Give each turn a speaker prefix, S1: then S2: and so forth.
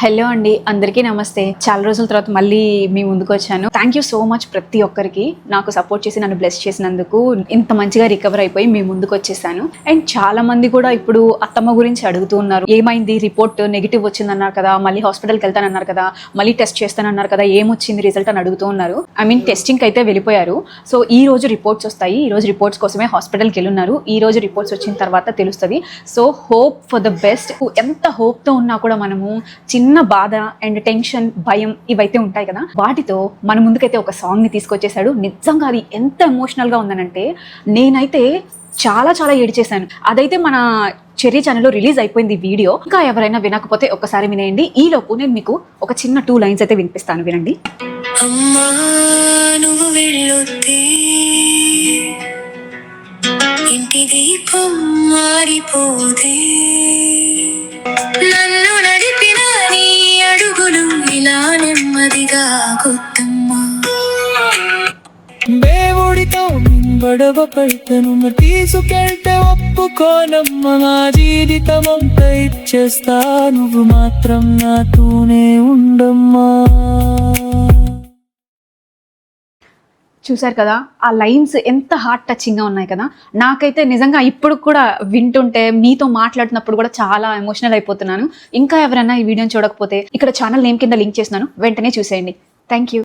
S1: Hello అండి, అందరికీ నమస్తే. చాలా రోజుల తర్వాత మళ్ళీ మీ ముందుకు వచ్చాను. థ్యాంక్ యూ సో మచ్ ప్రతి ఒక్కరికి నాకు సపోర్ట్ చేసి నన్ను బ్లెస్ చేసినందుకు. ఇంత మంచిగా రికవర్ అయిపోయి మీ ముందుకు వచ్చేసాను. అండ్ చాలా మంది కూడా ఇప్పుడు అత్తమ్మ గురించి అడుగుతూ ఉన్నారు. ఏమైంది, రిపోర్ట్ నెగిటివ్ వచ్చిందన్నారు కదా, మళ్ళీ హాస్పిటల్కి వెళ్తానన్నారు కదా, మళ్ళీ టెస్ట్ చేస్తానన్నారు కదా, ఏమొచ్చింది రిజల్ట్ అని అడుగుతూ ఉన్నారు. టెస్టింగ్కి అయితే వెళ్ళిపోయారు. సో ఈ రోజు రిపోర్ట్స్ వస్తాయి. ఈ రోజు రిపోర్ట్స్ కోసమే హాస్పిటల్కి వెళ్ళున్నారు. ఈ రోజు రిపోర్ట్స్ వచ్చిన తర్వాత తెలుస్తుంది. So hope for the best. ఎంత హోప్తో ఉన్నా కూడా మనము చిన్న బాధ అండ్ టెన్షన్, భయం ఇవైతే ఉంటాయి కదా, వాటితో మన ముందుకైతే ఒక సాంగ్ ని తీసుకొచ్చేసాడు. నిజంగా అది ఎంత ఎమోషనల్ గా ఉందనంటే నేనైతే చాలా చాలా ఏడ్చేశాను. అదైతే మన చెర్రీ ఛానల్లో రిలీజ్ అయిపోయింది వీడియో. ఇంకా ఎవరైనా వినకపోతే ఒక్కసారి వినేయండి. ఈ లోపు నేను మీకు ఒక చిన్న 2 లైన్స్ అయితే వినిపిస్తాను, వినండి.
S2: అమ్మా నువ్వు వెళ్ళొద్దే, ఇంటి దీపం మారిపోదే, నన్ను నడిపిన నీ అడుగులు ఇలా నెమ్మదిగా కొత్తమ్మా. దేవుడితో గొడవ పడతను, తీసుకెళ్తే ఒప్పుకోనమ్మా. నా జీవితం అంతా ఇచ్చేస్తా, నువ్వు మాత్రం నాతోనే ఉండమ్మా.
S1: చూసారు కదా, ఆ లైన్స్ ఎంత హార్ట్ టచింగ్గా ఉన్నాయి కదా. నాకైతే నిజంగా ఇప్పుడు కూడా వింటుంటే, మీతో మాట్లాడుతున్నప్పుడు కూడా చాలా ఎమోషనల్ అయిపోతున్నాను. ఇంకా ఎవరైనా ఈ వీడియోని చూడకపోతే ఇక్కడ ఛానల్ నేమ్ కింద లింక్ చేస్తున్నాను, వెంటనే చూసేయండి. Thank you.